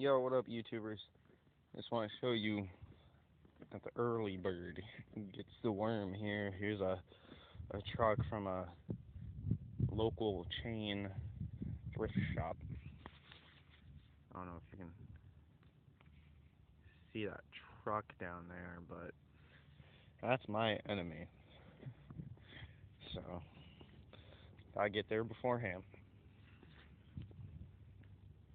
Yo, what up, YouTubers? Just want to show you that the early bird gets the worm here. Here's a truck from a local chain thrift shop. I don't know if you can see that truck down there, but that's my enemy. So, I get there before him.